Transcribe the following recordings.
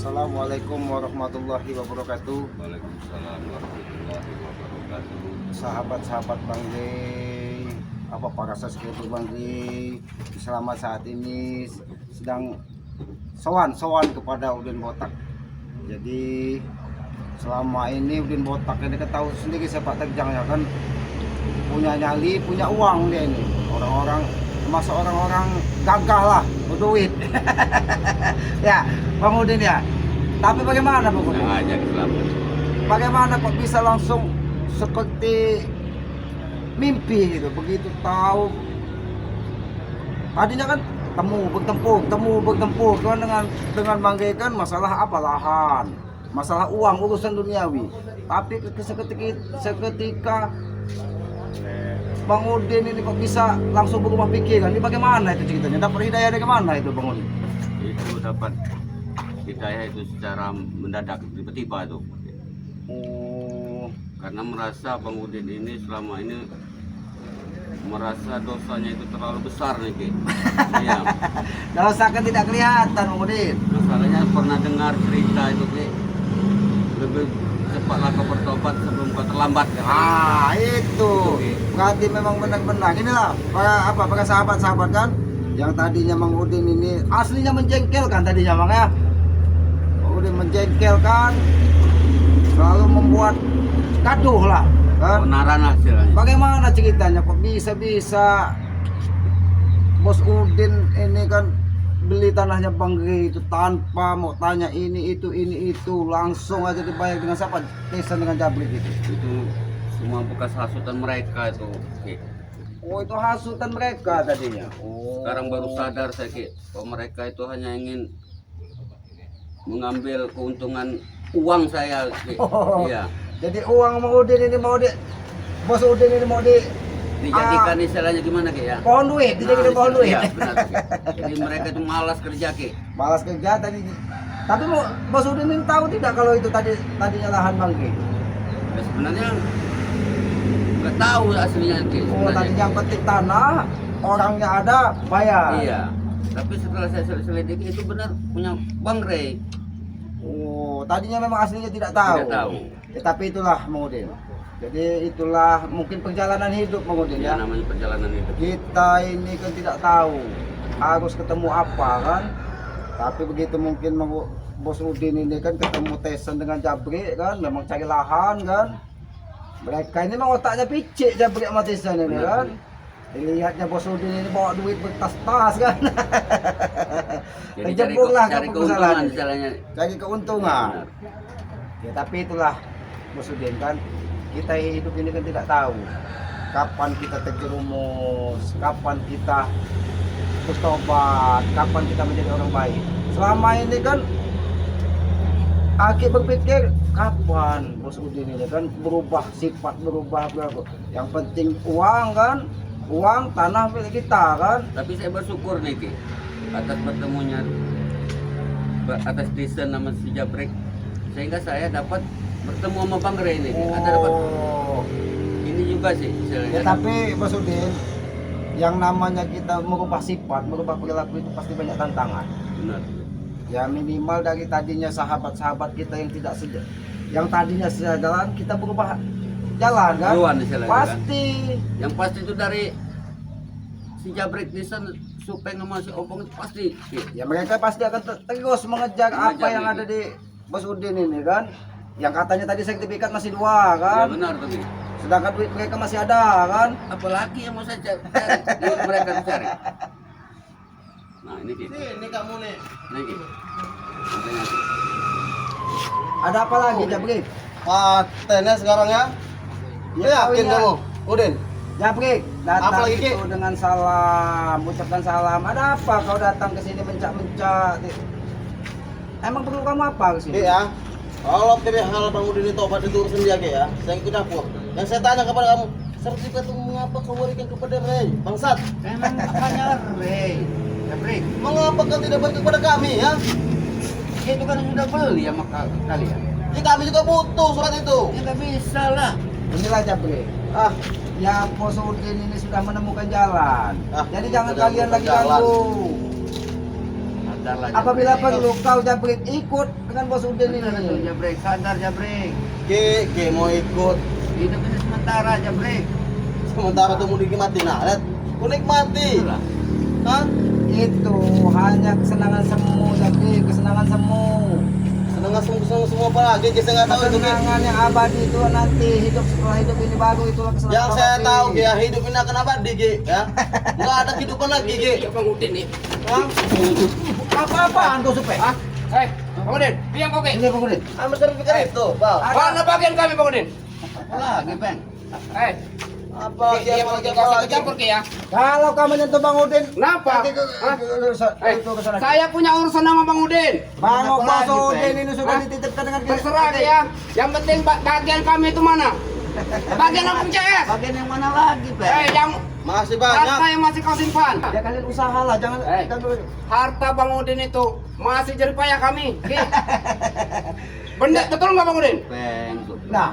Assalamualaikum warahmatullahi wabarakatuh. Waalaikumsalam warahmatullahi wabarakatuh. Sahabat-sahabat Bang Rey, apa para subscriber Bang Rey selama saat ini sedang sowan kepada Udin Botak. Jadi selama ini Udin Botak ini ketahui sendiri sepak terjangnya kan punya nyali, punya uang dia ini. Orang-orang termasuk orang-orang gagah lah, berduit. Ya, Bang Udin ya. Tapi bagaimana Bang Udin? Aja selamat. Bagaimana kok bisa langsung seperti mimpi gitu, begitu tahu tadinya kan temu bertempur kan dengan Bang Rey kan masalah apa, lahan, masalah uang, urusan duniawi. Tapi seketika Bang Udin ini kok bisa langsung berubah pikiran? Ini bagaimana itu ceritanya? Dapat hidayah dari mana itu Bang Udin? Itu dapat hidayah itu secara mendadak, tiba-tiba itu. Oh, Karena merasa Bang Udin ini selama ini merasa dosanya itu terlalu besar nih, Ki. Iya. kalau seakan tidak kelihatan Bang Udin. Masalahnya pernah dengar cerita itu, Ki. Lebih cepatlah kau bertobat sebelum kau terlambat kan. Itu berarti memang benar-benar inilah para sahabat-sahabat kan yang tadinya Bang Udin ini aslinya menjengkelkan tadinya Bang ya. Bang Udin menjengkelkan, selalu membuat gaduh lah kan. Kebenaran hasilnya. Bagaimana ceritanya kok bisa Bos Udin ini kan beli tanahnya Bang Rey itu tanpa mau tanya ini itu langsung aja dibayar dengan siapa? Tesan dengan Jabrik itu. Itu semua bekas hasutan mereka itu, Ki. Oh, itu hasutan mereka tadinya. Oh. Sekarang baru sadar saya, Ki, bahwa mereka itu hanya ingin mengambil keuntungan uang saya, Ki. Oh. Iya. Jadi uang Bang Udin ini Bos Udin ini mau Dijadikan istilahnya gimana, Ki ya? pohon duit, dijadikan pohon duit. Iya, benar, Ki. Jadi mereka itu malas kerja, Ki. Balas kerja tadi. Tapi Bos Udin ini tahu tidak kalau itu tadinya lahan Bang Rey? Ya, sebenarnya nggak tahu aslinya, Ki. Oh, Sebenarnya. tadi yang petik tanah, orangnya ada, bayar. Iya. Tapi setelah saya selidiki itu benar punya Bang Rey. Oh, tadinya memang aslinya tidak tahu. Tidak tahu. Ya, tapi itulah Bang Udin. Jadi itulah mungkin perjalanan hidup Bang Udin Ya, ya. namanya perjalanan hidup. Kita ini kan tidak tahu harus ketemu apa kan. Tapi begitu mungkin Bos Udin ini kan ketemu Tesan dengan Jabrik kan, memang cari lahan kan. Mereka ini memang otaknya picik Jabrik sama Tesan ini Benar, kan. Dilihatnya Bos Udin ini bawa duit bertas-tas kan. Jadi Terjebuklah cari ke keuntungan kesalahan. istilahnya. Cari keuntungan. Benar. Ya, tapi itulah Bos Udin kan, kita hidup ini kan tidak tahu kapan kita terjerumus, kapan kita bertobat, kapan kita menjadi orang baik. Selama ini kan Aki berpikir kapan Bos Udin ini kan berubah sifat, berubah. Yang penting uang kan, uang tanah milik kita kan. Tapi saya bersyukur nih, Ki, atas bertemunya atas desain nama si Jabrik, sehingga saya dapat bertemu sama Bang Rey ini. Ada dapat ini juga sih Ya, istilahnya. tapi Bos Udin, yang namanya kita merubah sifat, merubah perilaku itu pasti banyak tantangan. Benar. Ya minimal dari tadinya sahabat-sahabat kita yang tidak yang tadinya sejalan, kita berubah jalan kan? Jalan istilahnya, Pasti. Yang pasti itu dari si Jabrik desain Supeng sama si Opong itu pasti. Ki. Ya mereka pasti akan terus mengejar apa yang ada di Bos Udin ini kan? Yang katanya tadi sertifikat masih 2 Ya kan? benar tuh, Ki. Sedangkan duit mereka masih ada kan? Apalagi yang mau saya cari, duit mereka tuh cari. Nah ini, Ki. Ini kamu nih. Ini, Ki. Makanya, Ki. Ada apa lagi Jabrik? Patennya sekarang ya. Ya, Yakin tahunya. kamu, Udin? Jabrik, datang Apa lagi, Ki? itu dengan salam, ucapkan salam. Ada apa kau datang ke sini mencak-mencak? Emang perlu kamu apa ke sini? Ki ya. Kalau dari hal Bang Udin itu obat itu urusan dia, Ki ya. Saya ikut dapur. Yang saya tanya kepada kamu, sertifikat itu mengapa kau berikan kepada Rey? Bangsat. Emang apanya Rey? Jabrik, Mengapa kau tidak berikan kepada kami ya? itu kan sudah beli sama kalian. Ya kami juga butuh surat itu. Ya nggak bisa lah. Inilah Jabrik. Ah, Ya Bos Udin ini sudah menemukan jalan. Ah, Jadi jangan sudah kalian lagi menemukan jalan. ganggu. sadarlah. Apabila Jabrek. perlu kau Jabrik ikut dengan Bos Udin Benar tuh, ini. Jabrek, sadar Jabrek. Ki mau ikut. Hidup ini sementara Jabrek. Sementara tuh mau nikmati nah, lihat. Ku nikmati. Itulah. Hah? Itu hanya kesenangan semu Jabrik, kesenangan semu. Seneng semua apa lagi? Saya nggak tahu itu Ki. Kesenangan yang abadi itu nanti hidup setelah hidup ini baru itulah kesenangan. Yang saya abadi. tahu ya hidup ini akan abadi Ki, ya. Nggak ada kehidupan lagi Ki. Bang Udin nih. Hah? Apa-apaan kau Supeng? Ah, Bang Udin, diam kau, Ki. Ini Bang Udin. Ambil sertifikat itu, Bang. Mana bagian kami, Bang Udin? Apa lagi, Bang? Apa lagi Diam, apa lagi kau apa usah lagi? campur, Ki ya. Kalau kau menyentuh Bang Udin, Kenapa? nanti Hah? itu kesana. Saya punya urusan sama Bang Udin. Bang Apa Bos lagi, Udin Bang? ini sudah Hah? dititipkan dengan Terserah Ki ya. Yang penting bagian kami itu mana? Bagian akun CS. Bagian yang mana lagi, Bang? Yang Masih harta banyak. yang masih kau simpan. Ya kalian usaha lah, jangan Eh. jangan- Harta Bang Udin itu masih jerih payah kami. Ki. Bener, betul nggak Bang Udin? Bang. Nah,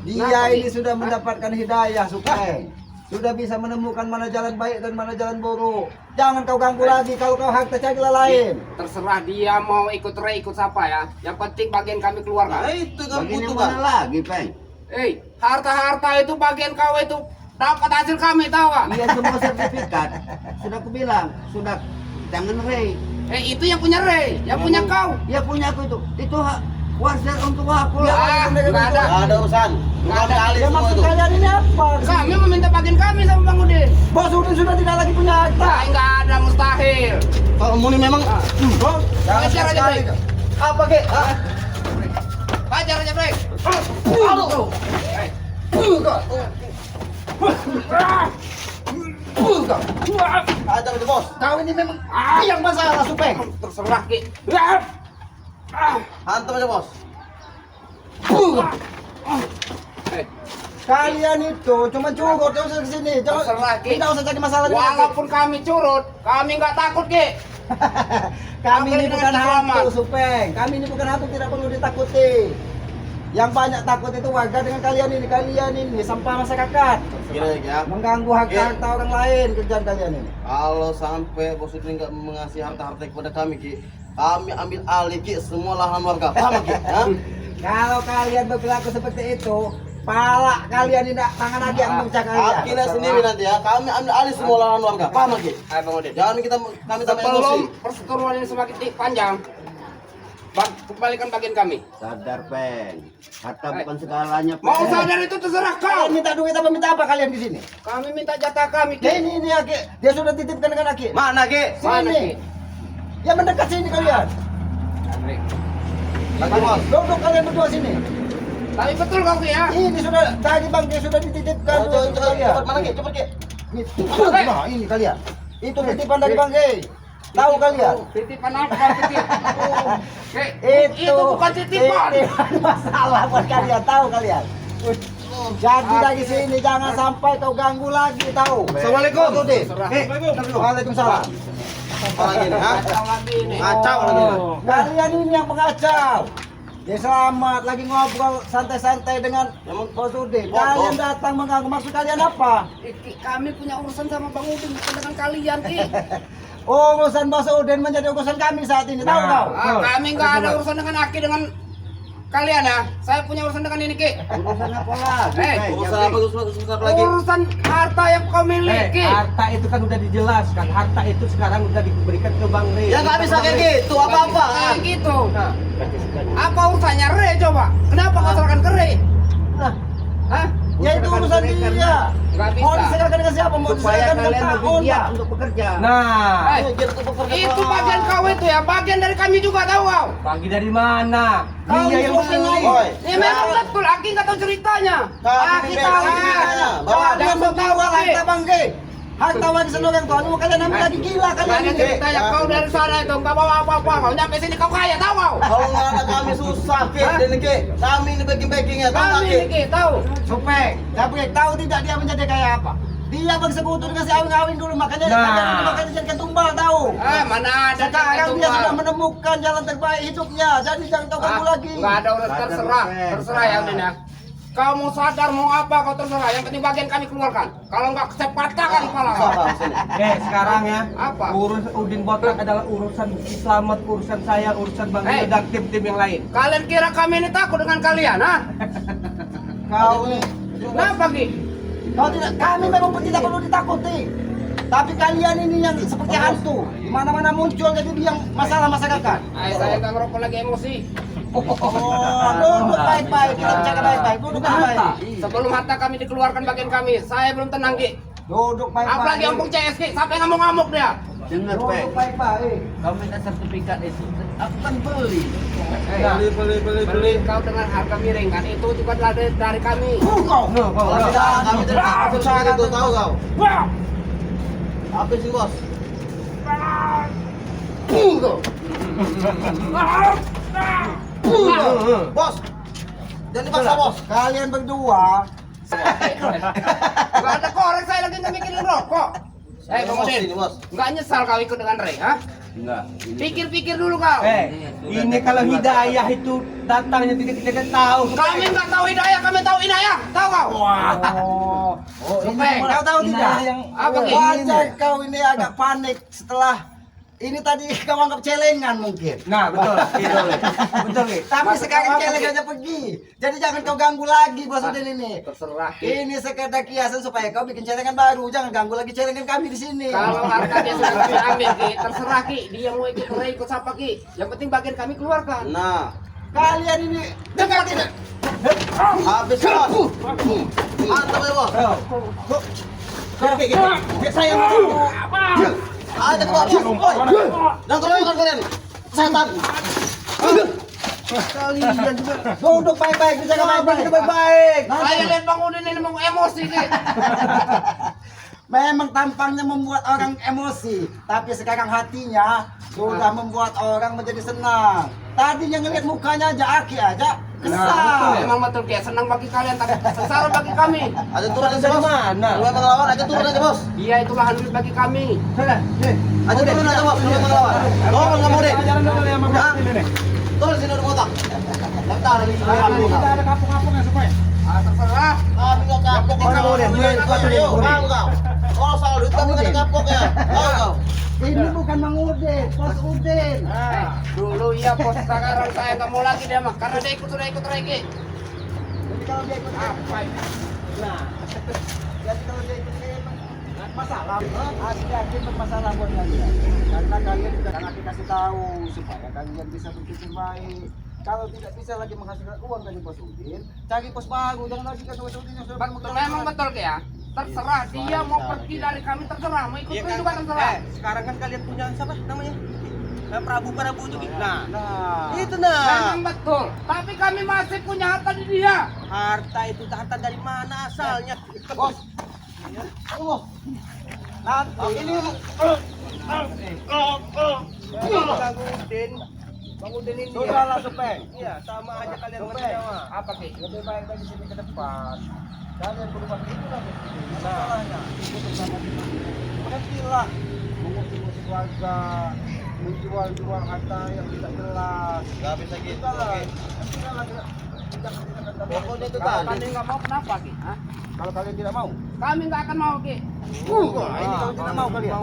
dia Kenapa, ini Ki? sudah mendapatkan hidayah, Supeng. Sudah bisa menemukan mana jalan baik dan mana jalan buruk. Jangan kau ganggu lagi, kalau kau harta carilah lain. Terserah dia mau ikut Ray, ikut siapa ya. Yang penting bagian kami Nah, keluarkan. itu kan Bagian yang butuh mana kan. lagi, Bang? Harta-harta itu bagian kau itu dapat hasil kami tahu gak? Iya, semua sertifikat. Sudah aku bilang, sudah jangan Ray. Itu yang punya Ray, yang punya kau. Ya punya aku itu. Itu wajar untuk aku Ya, lah. nggak ada. Nggak ada urusan. Lu ambil alih Ya semua maksud itu. kalian ini apa? Kami meminta bagian kami sama Bang Udin. Bos Udin sudah tidak lagi punya harta. Nah, nggak ada mustahil. Kalau mau ini memang Bos, jangan Ajar aja, sekali. Bang. apa Ki? Hah? Hajar aja, Bre. Aduh. Ajar itu bos. Kau ini memang yang masalah, Supeng. Terserah, Ki. Hantam aja bos. Eh, Kalian itu cuma curut, jangan usah kesini. Terserah, Jangan, Ki. tidak usah jadi masalah. dengan aku. Walaupun kami curut, kami nggak takut, Ki. Kami ini Apa bukan dengan hantu, selamat? Supeng. Kami ini bukan hantu, tidak perlu ditakuti. Yang banyak takut itu warga dengan kalian ini. Kalian ini sampah masyarakat. Gini ya. Mengganggu harta orang lain kerjaan kalian ini. Kalau sampai bos itu nggak mengasih harta-harta kepada kami Ki, kami ambil alih Ki semua lahan warga. Paham Ki? Hah? Kalau kalian berperilaku seperti itu, pala kalian tidak tangan lagi yang mencak kalian. Akinya sendiri nanti ya. Kami ambil alih semua lahan warga. Paham Ki? Ayo, Bang Udin. Jangan kami tambah emosi. Sebelum perseteruan ini semakin panjang, kembalikan bagian kami. Sadar, Bang. Harta bukan segalanya, Bang. Mau sadar itu terserah kau. Kalian minta duit apa minta apa kalian di sini? Kami minta jatah kami, Ki. Ini Aki. Dia sudah titipkan dengan Aki. Mana Ki? Mana, Sini. Ki? Ya mendekat sini kalian. Lagi bos. Duduk kalian berdua sini. Tapi betul kau, Ki ya. Ini sudah tadi Bang dia sudah dititipkan Oh, duit untuk kalian. Cepat mana Ki? Cepat Ki. Nah, ini kalian. Itu titipan dari Bang Gey. Tahu kalian? Titipan apa kau titip? Ki, itu bukan titipan. Masalah buat kalian, tahu kalian. Jadi dari sini jangan sampai kau ganggu lagi, tahu. Assalamualaikum. Tuh, Dek. Assalamualaikum. Waalaikumsalam. Apa lagi nih? Hah? Kacau lagi ini. Ngacau lagi. Oh, kalian ini yang pengacau. Ya selamat lagi ngobrol santai-santai dengan Bos Udin. Kalian datang mengganggu, maksud kalian apa? Ki, kami punya urusan sama Bang Udin, bukan dengan kalian, Ki. Urusan Bos Udin menjadi urusan kami saat ini, tahu kau? Kami nggak ada urusan dengan Aki dengan kalian ya. Saya punya urusan dengan ini, Ki. Urusan apa lagi, Eh, Bang? Urusan apa? Urusan apa lagi? Urusan harta yang kau miliki. Harta itu kan udah dijelaskan. Harta itu sekarang udah diberikan ke Bang Rey. Ya nggak bisa kayak gitu. Apa-apa. Kayak gitu. Apa urusannya Re coba? Kenapa kau serahkan ke Re? Nah, Hah? ya itu urusan dia. Nggak Mau bisa. diserahkan dengan siapa? Mau Supaya diserahkan dengan kalian Pak lebih On, giat Pak? untuk bekerja. Nah, Eh, itu bagian kau itu ya, bagian dari kami juga tahu kau. bagi dari mana? Kau Dia yang ini beli. Oi. Ini memang betul, Aki nggak tahu ceritanya. Kami Aki memang tahu ceritanya. Jangan Jangan membawa tahu, Ki. harta Bang Gey. Harta warisan orang tua, mau kalian ambil lagi gila kalian Banyak ini. ceritanya kau dari sana itu nggak bawa apa-apa. Kau nyampe sini kau kaya tahu kau. Kalau nggak ada kami susah Ki. Dan Ki, kami ini backing-backingnya. Tahu nggak Kami Ki? ini tahu. Supeng, Jabrik, tahu tidak dia menjadi kayak apa? Dia bersekutu dengan si awing-awing dulu, makanya makanya dijadikan tumbal, tahu? Mana ada Sekarang jalan dia tumbal. sudah menemukan jalan terbaik hidupnya, jadi jangan kau ganggu lagi. Nggak ada urusan, terserah, terserah ya Udin ya. Kau mau sadar mau apa kau terserah. Yang penting bagian kami keluarkan. Kalau enggak saya patahkan kepala kau. Sekarang ya. Apa? Urus Udin Botak adalah urusan Slamet, urusan saya, urusan Bang Hei. Rio dan tim-tim yang lain. Kalian kira kami ini takut dengan kalian, ha? Kau Kenapa, Ki? Kau tidak, kami memang tidak perlu ditakuti. Tapi kalian ini yang seperti hantu, di mana-mana muncul jadi yang masalah masyarakat. Saya nggak ngerokok lagi emosi. Oh, duduk baik-baik, kita bicara baik-baik, duduk baik-baik. Sebelum harta kami dikeluarkan bagian kami, saya belum tenang, Ki. Duduk baik-baik. Apalagi Ompong CS, Ki. Sampai ngamuk-ngamuk dia. Dengar, Pak. Duduk baik-baik. Kau minta sertifikat itu, aku kan beli. Beli kau dengan harga miring kan? Itu juga dari kami. Kau. Kami tidak takut seperti itu, tahu kau? Apa sih bos? Bos, jangan dipaksa bos. Kalian berdua Gak ada korek, saya lagi nggak mikirin rokok. Bang Emosi Udin, ini, bos. nggak nyesal kau ikut dengan Ray, ha? Enggak. Pikir-pikir dulu kau. Ini kalau hidayah itu datangnya tidak tahu. Kami nggak tahu hidayah, kami tahu inayah. Tahu kau? Oh, Supaya kau tahu tidak? apa, Ki? Wajar kau ini agak panik setelah ini tadi kau anggap celengan mungkin. Nah, betul. Betul, Ki. Tapi Maksud sekarang kau apa, celeng Ki? aja pergi. Jadi jangan kau ganggu lagi bos Udin ini. Terserah, Ki. Ini sekedar kiasan supaya kau bikin celengan baru. Jangan ganggu lagi celengan kami di sini. Kalau harta dia sudah kami ambil, Ki, terserah, Ki. Dia mau ikut Ray, ikut siapa, Ki. Yang penting bagian kami keluarkan. Nah, Kalian ini dengar tidak? habis bos. Mantap ya bos. Saya mau. Ayo bos. Dan teruskan kalian. Setan. Kalian juga duduk baik-baik, bicara baik-baik. Saya lihat Bang Udin ini mau emosi, Ki. Memang tampangnya membuat orang emosi, tapi sekarang hatinya sudah membuat orang menjadi senang. Tadinya ngeliat mukanya aja aki aja kesal. Memang betul, Ki. Senang bagi kalian, tapi sengsara bagi kami. Ayo turun aja bos. Mana? Lu yang melawan, aja turun aja bos. Dia itu lahan duit bagi kami. Aja turun aja bos, lu yang melawan. Turun kamu deh. Jalan dulu yang ini. Turun sini udah botak. Daftar lagi kamu. Ada kapung-kapung ya supaya. Terserah. Kami nggak kapok. Tahu kau. Kalau soal duit kami nggak ada kapok ya. Tahu kau. Ini bukan Mang Udin, Bos Udin. Dulu iya bos, sekarang saya nggak mau lagi dia mah, karena dia sudah ikut Ray, Ki. Jadi kalau dia ikut Apa ini? nah, jadi kalau dia ikut masalah, hati-hati bermasalah buat kalian. Karena kalian juga akan dikasih tahu supaya kalian bisa berpikir baik. Kalau tidak bisa lagi menghasilkan uang dari Bos Udin, cari pos baru, jangan lagi ke Bos Udin yang sudah Betul, memang betul, Ki, ya. Terserah dia mau pergi dari kami, terserah mau ikut Ray juga terserah. Sekarang kan kalian punya siapa namanya? Prabu itu. Nah, Nah, itu nah. Memang betul, tapi kami masih punya harta di dia. Harta itu harta dari mana asalnya? Bos. Bos. Nanti ini Bang Udin ini sudahlah Supeng. Iya, sama aja kalian Supeng. bernyawa. Apa, Ki? Lebih baik dari sini ke depan. Kalian berubah itu lah. Masalahnya itu bersama kita. Berhentilah mengusir-usir warga, menjual-jual harta yang tidak jelas. Gak bisa gitu. Sudahlah. Oke. Jangan Pokoknya itu Kalau tadi. kami nggak mau, kenapa, Ki? Hah? Kalau kalian tidak mau, Kami nggak akan mau, Ki. ini kalau tidak mau kalian.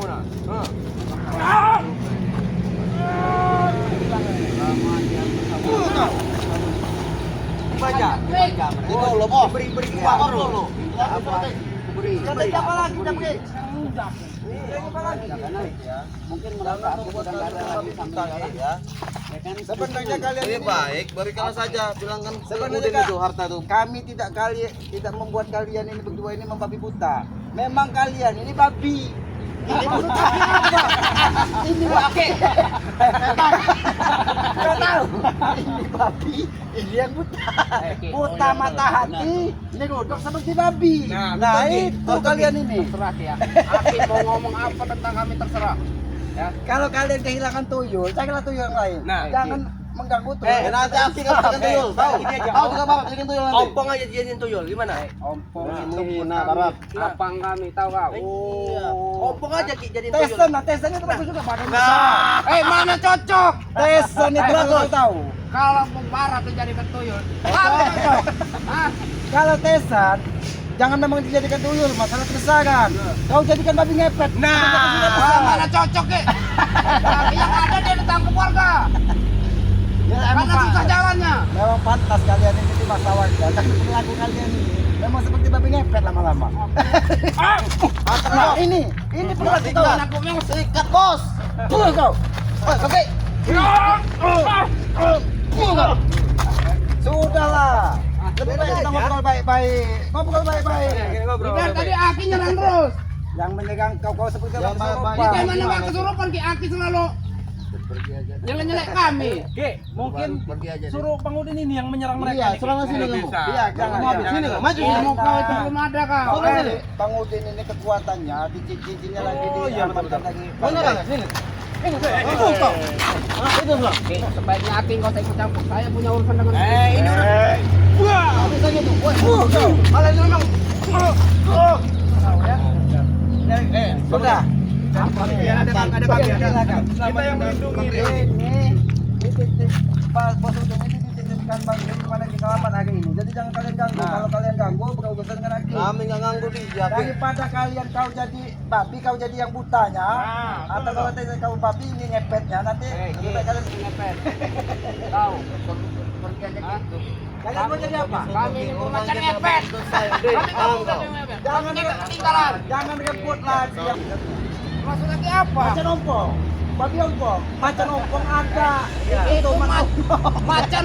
Baca. Itu lo bos. Beri Apa uang. lo? Kita siapa lagi kita beri? Mungkin merasa aku sedang ada lagi sampai Ya. Sebenarnya kalian Lebih ini baik berikan saja, bilangkan sebenarnya Udin Kak, itu harta itu. kami tidak membuat kalian ini berdua ini membabi buta. Memang kalian ini babi. Ini maksud babi apa? Ini babi. Kau tahu? Ini babi, ini yang buta. Buta mata hati, ini duduk seperti babi. Nah, itu kalian ini. terserah, Ki, ya. Aki mau ngomong apa tentang kami terserah. Ya. Kalau kalian kehilangan tuyul, carilah tuyul yang lain. Nah, Jangan mengganggu tuh. Nanti Aki nggak tekan tuyul, tahu? Tahu juga bapak tekan tuyul nanti. Ompong aja dijadiin tuyul, gimana? Ompong Nah, barat. Lapang kami, tahu kau? Ompong aja Ki jadiin tuyul. Tesan itu bagus juga badan Nah. besar. Mana cocok? Tesan itu bagus tahu. Kalau Barat dijadikan tuyul, mana cocok? Hah? Kalau tesan jangan memang dijadikan tuyul, masalah kebesaran. Kau jadikan babi ngepet. Mana cocok ke? Tapi yang ada dia ditangkap warga. Ya, Karena susah jalannya. memang pantas kalian ini di masa warga. Tapi perilaku kalian ini memang seperti babi ngepet lama-lama. Nah, ini perilaku kau. Aku memang Sikat bos. Tuh kau. Oke. Sudahlah. Lebih baik kita ngobrol baik-baik. Ngobrol baik-baik. Biar tadi Aki nyerang terus. Yang menegang kau seperti Yang apa? baik-baik. Ini kayak mana nggak kesurupan Ki Aki selalu nyelek-nyelek kami. Mungkin Pergi aja deh. suruh Bang Udin ini yang menyerang mereka. Iya, nih, Ki. serang sini kamu. Iya, jangan. Sini kau, maju. Ilmu kau itu belum ada kau. Kau ini, Bang Udin ini kekuatannya di cincinnya lagi di iya, betul-betul. lagi. Mana kan? Sini. Itu belum. Sebaiknya Aki nggak usah ikut campur. Saya punya urusan dengan Ini udah. Bisa gitu. Woi. Kalian memang sudah. Ada kami. Kita yang melindungi dia. Ini Pak Bos Udin ini dititipkan Bang Udin kepada kita selamat hari ini. Jadi jangan kalian ganggu. Kalau kalian ganggu berurusan dengan Aki. Kami nggak nganggu dia. Daripada kalian kau jadi babi, kau jadi yang butanya, atau kalau tidak kau babi ini ngepetnya nanti lebih baik kalian ngepet. Tahu. Pergi aja gitu. kalian mau jadi apa? Kami ini mau macan ngepet. Kami mau macan ngepet. Jangan Kita ketinggalan. jangan rebut lagi. Maksud lagi apa? Macan ompong, babi ompong, macan ompong ada. Itu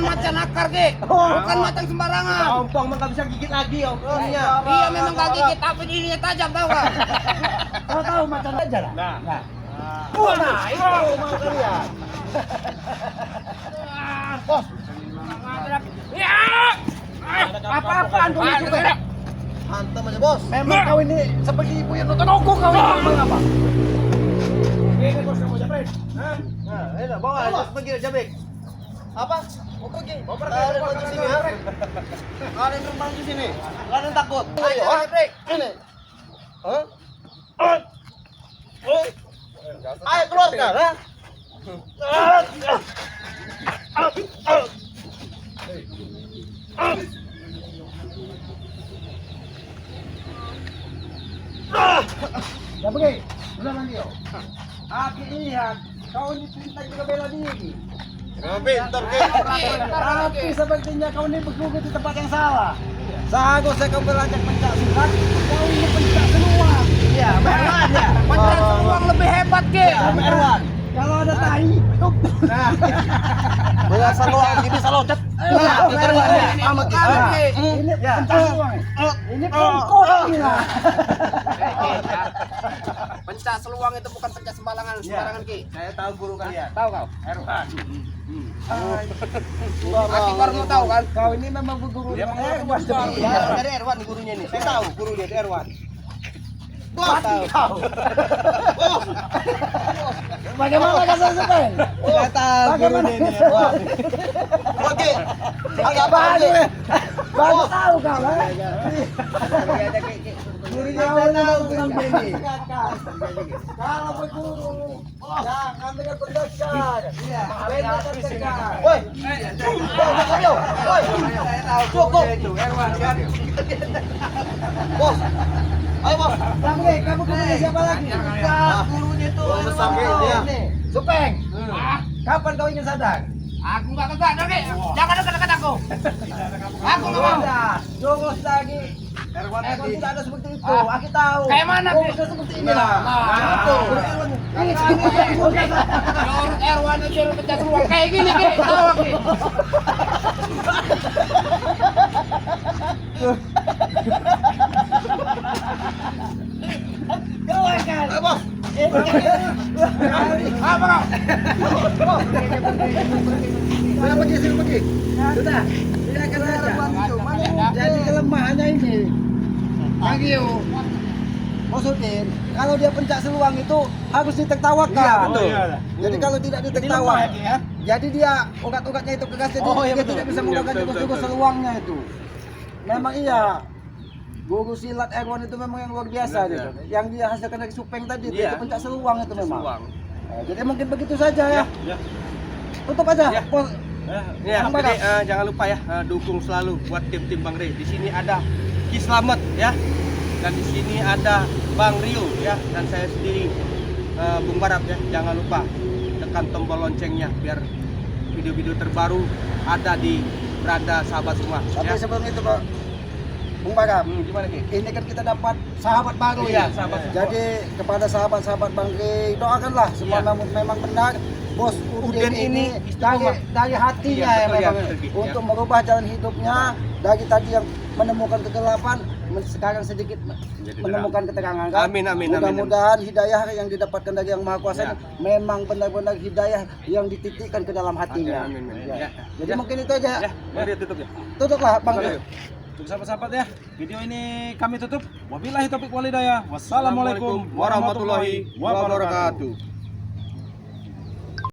macan akar Ki. Bukan macan sembarangan. Ompong mah nggak bisa gigit lagi ompongnya. Iya memang gak gigit tapi ininya tajam tahu kan? Kau tahu macan aja lah. Nah. Nah, itu mau kalian. Bos. Ya. Apa-apaan kau juga? Hantam aja bos. Memang kau ini seperti ibu yang nonton aku kau ini. Memang apa? Ini bos mau japret. Hah? Nah, ini bawa aja pergi jabek. Apa? Mau pergi? Mau pergi ada maju sini ya. Ada yang maju sini. Enggak ada yang takut. Ayo, jabek. Ini. Hah? Ayo keluarkan, ha? Ya pergi. Sudah manggil. Aki lihat kau ini pintar juga bela diri. Pintar ke. Tapi sepertinya kau ini bergugur di tempat yang salah. Seharusnya kau belajar pencak silat, kau ini pencak seluang. Iya, Erwan ya. Pencak seluang lebih hebat Ki. Erwan. Kalau ada tai, tuk. Nah, Biasa lo lagi bisa loncat. Erwan ya. Amat Ini pencak seluang. Ini pengkot gila. Pencak seluang itu bukan pencak sembarangan Ki. Saya tahu guru kalian. Tahu kau? Erwan. Aki baru mau tahu kan? Kau ini memang berguru. Dia memang Erwan. berguru. Iya. Dari Erwan nih gurunya nih. Saya tahu guru dia di Erwan. Mati kau. Bagaimana kasar sepeng? Saya tahu gurunya ini Erwan. Oke. Agak Baru, bagus. baru tahu kau kan? Gurunya saya tahu gurunya ini. Kalau berguru, jangan dengan pendekat. Beda terdekat. Woi. Woi. Cukup. Erwan kan. Bos. Ayo bos. Kamu gurunya siapa lagi? Gurunya itu Ini. Supeng. Kapan kau ingin sadar? Aku nggak kesadar Ki. Jangan dekat-dekat aku. Aku nggak mau. Sudah, jurus lagi. Erwan Ekor tadi. tidak ada seperti itu. Aku tahu. Kayak mana, Ki? Jurusnya seperti ini lah. Nah, itu. Ini seperti Menurut Erwan itu yang pencak seluang kayak gini Ki. Tahu Ki. Kawan. Ayo bos. Apa kau? Sudah pergi, sudah pergi. Sudah. Silakan saja. Jadi kelemahannya ini. Lagi yuk. Bos Udin, kalau dia pencak seluang itu harus ditertawakan. Iya, betul. Jadi kalau tidak ditertawa, jadi dia ugat-ugatnya itu keras, jadi dia tidak bisa menggunakan jurus-jurus seluangnya itu. Memang iya. Guru silat Erwan itu memang yang luar biasa gitu. Yang dia hasilkan dari Supeng tadi itu pencak seluang itu memang. Jadi mungkin begitu saja ya. Tutup aja. Bos. Ya, Bang jadi Bagam. jangan lupa ya dukung selalu buat tim-tim Bang Rey. Di sini ada Ki Slamet ya. Dan di sini ada Bang Rio ya dan saya sendiri Bung Barap ya. Jangan lupa tekan tombol loncengnya biar video-video terbaru ada di beranda sahabat semua. Tapi Ya. sebelum itu Pak Bung Bagam, Gimana Ki? ini kan kita dapat sahabat baru Iya, ya. sahabat baru. Jadi kepada sahabat-sahabat Bang Rey, doakanlah semua Iya. memang benar Bos Udin ini istiqomah. dari hatinya Iya, ya betul ya, memang betul, Ki. untuk merubah jalan hidupnya dari tadi yang menemukan kegelapan sekarang sedikit menemukan keterangan kan. Amin, amin, amin. Mudah-mudahan hidayah yang didapatkan dari Yang Maha Kuasa ini memang benar-benar hidayah yang dititikkan ke dalam hatinya. Amin, amin. Ya. Ya. Jadi mungkin itu aja. Ya, mari tutup ya. Tutuplah Bang Rey. Untuk sahabat-sahabat ya, video ini kami tutup. Wabillahi taufiq walhidayah. Wassalamualaikum warahmatullahi wabarakatuh.